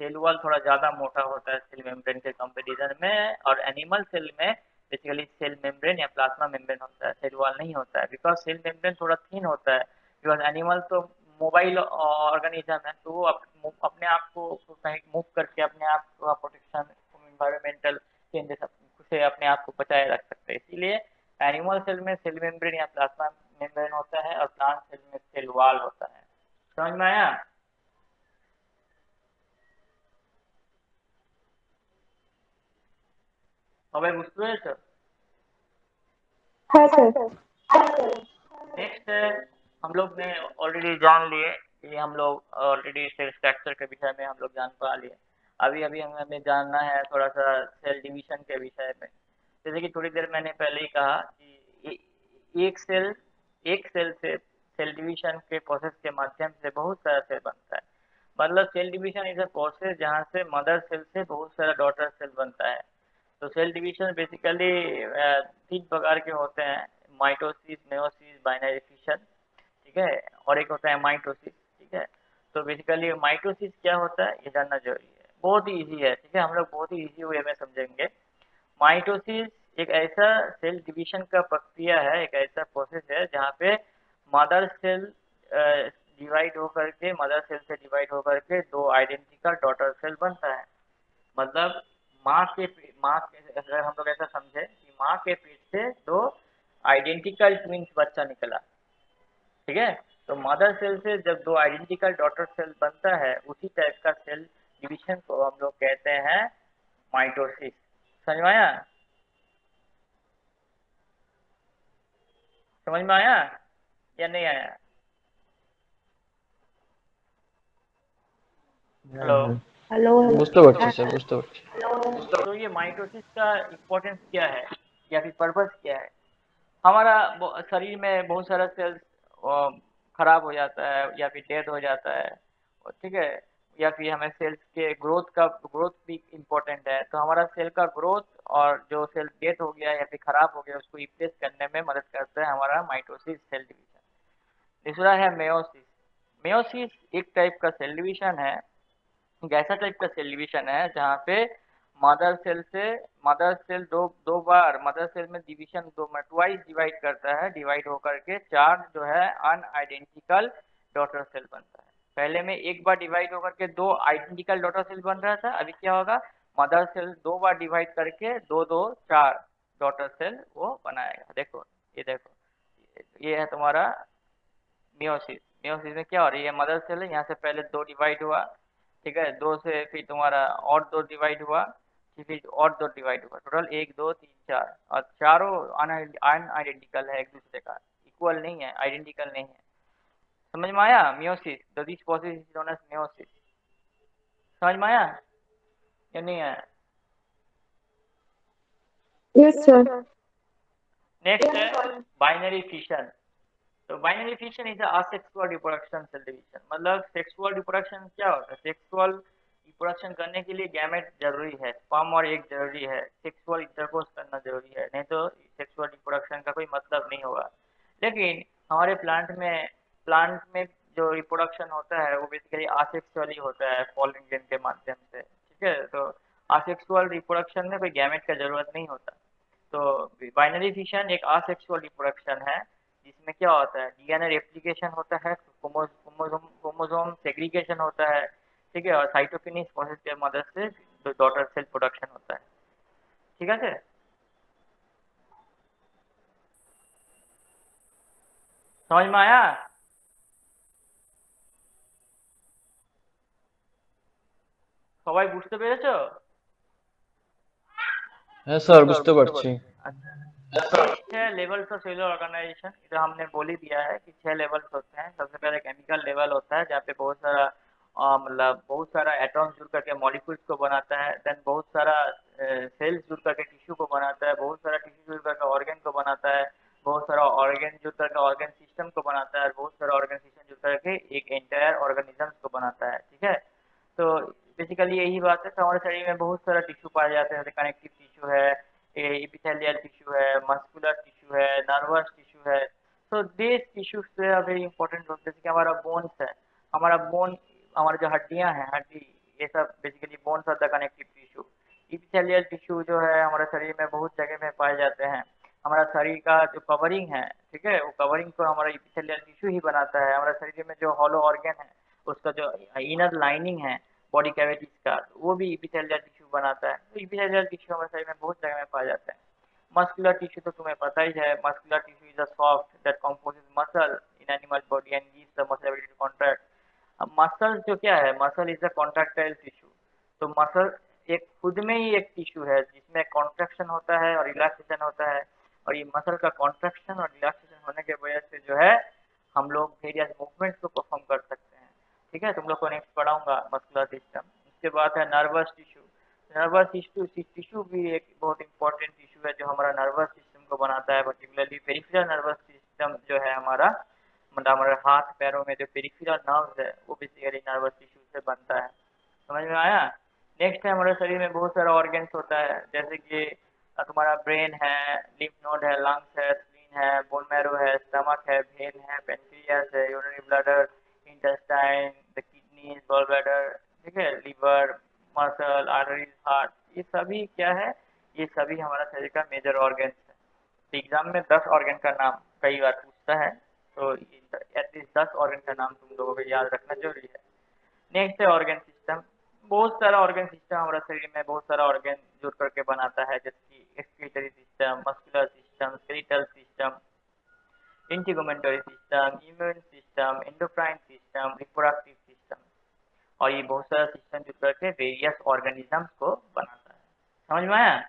सेल वॉल थोड़ा ज्यादा मोटा होता है सेल मेम्ब्रेन के कंपेरिजन में। और एनिमल सेल में बेसिकली सेल मेम्ब्रेन या प्लाज्मा मेम्ब्रेन होता है, सेल वॉल नहीं होता है, बिकॉज सेल मेम्ब्रेन थोड़ा थिन होता है। बिकॉज एनिमल तो मोबाइल ऑर्गेनिज्म है, तो वो अपने आप को कहीं मूव करके अपने आप का प्रोटेक्शन, इन्वायरमेंटल चेंजेस से अपने आप को बचाए रख सकते हैं। इसीलिए एनिमल सेल में सेल मेम्ब्रेन या प्लाज्मा मेम्ब्रेन होता है और प्लांट सेल में सेल वॉल होता है। समझ में आया? अब बुझते हैं। हाँ सर। नेक्स्ट है, हम लोग ने ऑलरेडी जान लिए कि हम लोग ऑलरेडी सेल स्ट्रक्चर के विषय में हम लोग जान पा लिए। अभी अभी हमें जानना है थोड़ा सा सेल डिवीजन के विषय में। जैसे कि थोड़ी देर मैंने पहले ही कहा कि एक सेल से सेल डिवीजन के प्रोसेस के माध्यम से बहुत सारा सेल बनता है। मतलब cell division is a process जहाँ से मदर सेल से बहुत सारा डॉटर सेल बनता है। तो सेल डिवीजन बेसिकली 3 प्रकार के होते हैं, माइटोसिस, मेयोसिस, बाइनरी फिशन, ठीक है, और एक होता है माइटोसिस, ठीक है। तो बेसिकली माइटोसिस क्या होता है ये जानना जरूरी है। बहुत ही इजी है, ठीक है, हम लोग बहुत ही इजी वे में समझेंगे। माइटोसिस एक ऐसा सेल डिवीजन का प्रक्रिया है, एक ऐसा प्रोसेस है जहाँ पे मदर सेल डिवाइड होकर के, मदर सेल से डिवाइड होकर के दो आइडेंटिकल डॉटर सेल बनता है। मतलब माँ के अगर हम लोग ऐसा समझे कि माँ के पेट से दो आइडेंटिकल ट्विंस बच्चा निकला, ठीक है। तो मदर सेल से जब दो आइडेंटिकल डॉटर सेल बनता है, उसी टाइप का सेल डिवीजन को हम लोग कहते हैं माइटोसिस। समझ में आया? समझ में आया या नहीं आया? हेलो। हेलो বুঝতে পারছি স্যার, বুঝতে পারছি। तो ये माइटोसिस का इम्पोर्टेंस क्या है या फिर पर्पस क्या है? हमारा शरीर में बहुत सारा सेल्स खराब हो जाता है या फिर डेथ हो जाता है, और ठीक है, या फिर हमें सेल्स के ग्रोथ भी इम्पोर्टेंट है। तो हमारा सेल का ग्रोथ और जो सेल डेथ हो गया या फिर खराब हो गया उसको रिप्लेस करने में मदद करता है हमारा माइटोसिस सेल डिवीजन। दूसरा है मेयोसिस। मेयोसिस एक टाइप का सेल डिवीजन है, एक ऐसा टाइप का सेल डिवीजन है जहाँ पे मदर सेल दो दो बार मदर सेल में डिवीजन दो ट्वाइस डिवाइड करता है, डिवाइड होकर के चार जो है अनआइडेंटिकल डॉटर सेल बनता है। पहले में एक बार डिवाइड होकर के दो आइडेंटिकल डॉटर सेल बन रहा था, अभी क्या होगा, मदर सेल दो बार डिवाइड करके दो दो चार डॉटर सेल वो बनाएगा। देखो, ये देखो, ये है तुम्हारा मियोसिस। मियोसिस में क्या हो रही है, मदर सेल है, यहाँ से पहले दो डिवाइड हुआ, ठीक है, दो से फिर तुम्हारा और दो डिवाइड हुआ, फिर और दो डिवाइड हुआ, टोटल एक दो तीन चार, और चारों अनआइडेंटिकल है, एक दूसरे का इक्वल नहीं है, आइडेंटिकल नहीं है। समझ में आया? Meiosis, the this process is known as meiosis. समझ में आया या नहीं आया? Yes sir. नेक्स्ट है बाइनरी फिशन। तो binary fission is asexual reproduction cell division. मतलब सेक्सुअल रिप्रोडक्शन क्या होता है, सेक्सुअल रिप्रोडक्शन करने के लिए गैमेट जरूरी है, स्पर्म और एग जरूरी है, सेक्सुअल इंटरकोर्स करना जरूरी है, नहीं तो सेक्सुअल रिप्रोडक्शन का कोई मतलब नहीं होगा। लेकिन हमारे प्लांट में जो रिप्रोडक्शन होता है वो बेसिकली असेक्सुअली होता है, पॉलिनेशन के माध्यम से, ठीक है। तो असेक्सुअल रिप्रोडक्शन में कोई गैमेट का जरूरत नहीं होता। तो बाइनरी फिशन एक असेक्सुअल रिप्रोडक्शन है जिसमें क्या होता है, डीएनए रेप्लिकेशन होता है, क्रोमोसोम सेग्रीगेशन होता है, ठीक है, और साइटोकिनिस प्रोसेस के मदद से डॉटर सेल प्रोडक्शन होता है। ठीक है सर? समझ में आया? সবাই বুঝতে পেরেছো? হ্যাঁ স্যার, বুঝতে পারছি। अच्छा, 6 लेवल्स ऑफ सेलुलर ऑर्गेनाइजेशन, तो हमने बोल ही दिया है कि 6 लेवल्स होते हैं। सबसे पहले केमिकल लेवल होता है जहाँ पे बहुत सारा मतलब बहुत सारा एटॉम्स जुड़ करके मॉलिक्यूल्स को बनाता है। देन बहुत सारा सेल्स जुड़ करके टिश्यू को बनाता है, बहुत सारा टिश्यू जुड़ करके ऑर्गन को बनाता है, बहुत सारा ऑर्गन जुड़ करके ऑर्गन सिस्टम को बनाता है, और बहुत सारा ऑर्गन सिस्टम जुड़ करके एक एंटायर ऑर्गेनिजम्स को बनाता है, ठीक है। तो बेसिकली यही बात है। तो हमारे शरीर में बहुत सारा टिश्यू पाए जाते हैं, जैसे कनेक्टिव टिश्यू है, एपिथेलियल टिश्यू है, मस्कुलर टिश्यू है, नर्वस टिश्यू है। तो this tissues are very important. जैसे कि हमारा बोन्स है, हमारा बोन, हमारी जो हड्डियां हैं, हड्डी, ये सब basically bones are the connective tissue. Epithelial tissue जो है हमारे शरीर में बहुत जगह में पाए जाते हैं। हमारा शरीर का जो कवरिंग है, ठीक है, वो कवरिंग को हमारा एपिथेलियल टिश्यू ही बनाता है। हमारे शरीर में जो हॉलो ऑर्गन है उसका जो इनर लाइनिंग है बॉडी कैविटीज का, वो भी एपिथेलियल टिश्यू बनाता है। तो एपिथेलियल टिश्यू हमारे शरीर में बहुत जगह में पाया जाता है। मस्कुलर टिश्यू तो तुम्हें पता ही है, muscular tissue is a soft that composes muscle in animal body and gives the muscle ability to contract. अब मसल जो क्या है, muscle is a contractile tissue. तो मसल एक खुद में ही एक टिश्यू है जिसमें कॉन्ट्रैक्शन होता है और रिलैक्सेशन होता है, और ये मसल का कॉन्ट्रैक्शन और रिलैक्सेशन होने की वजह से जो है हम लोग वेरियस मूवमेंट्स को परफॉर्म कर सकते हैं, ठीक है। तुम लोग को नेक्स्ट पढ़ाऊंगा मस्कुलर सिस्टम। उसके बाद है nervous tissue. Nervous tissue tissue भी एक बहुत इंपॉर्टेंट टिश्यू है जो हमारा नर्वस सिस्टम को बनाता है, पर्टिकुलरली पेरिफेरल नर्वस सिस्टम जो है हमारा, मतलब हमारे हाथ पैरों में जो पेरिफेरल नर्व्स है वो बेसिकली नर्वस टिश्यू से बनता है। समझ में आया? नेक्स्ट है, हमारे शरीर में बहुत सारा ऑर्गन्स होता है, जैसे कि तुम्हारा ब्रेन है, लिम्फ नोड है, लंग्स है, स्प्लीन है, बोन मैरो है, स्टमक है, वेन है, पेनक्रियास है, urinary bladder, intestine, the kidneys, gall bladder, ठीक है, लीवर, मसल, आर्टरीज, हार्ट, ये सभी क्या है, ये सभी हमारा शरीर का मेजर ऑर्गन्स है। तो एग्जाम में 10 ऑर्गन का नाम कई बार पूछता है, तो एटलीस्ट 10 ऑर्गन का नाम तुम लोगों को याद रखना जरूरी है। नेक्स्ट है ऑर्गन सिस्टम। बहुत सारा ऑर्गन सिस्टम हमारा शरीर में बहुत सारा ऑर्गन जुड़ करके बनाता है, जैसे कि excretory system, muscular system, skeletal system, integumentary system, immune system, endocrine system, reproductive system, और ये बहुत सारा सिस्टम जुड़ करके वेरियस ऑर्गेनिजम्स को बनाता है। समझ में आया?